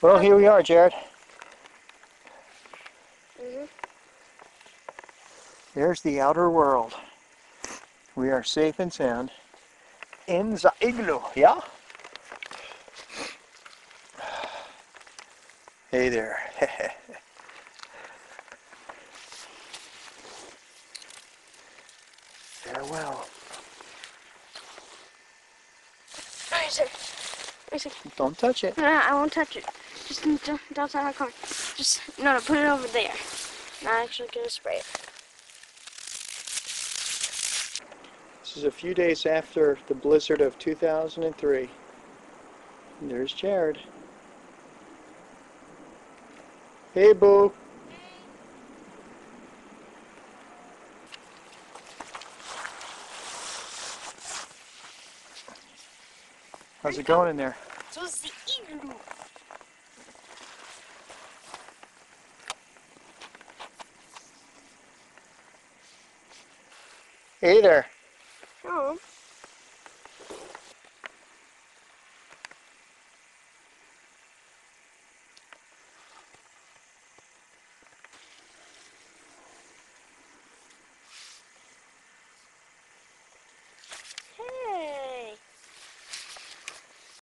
Well, here we are, Jared. There's the outer world. We are safe and sound in the igloo, yeah? Hey there. Farewell. Where is it? Where is it? Don't touch it. No, I won't touch it. Just outside my car. Just, no, put it over there. Not actually gonna spray it. This is a few days after the blizzard of 2003. And there's Jared. Hey, boo. How's it going in there? So it's the igloo. Hey there.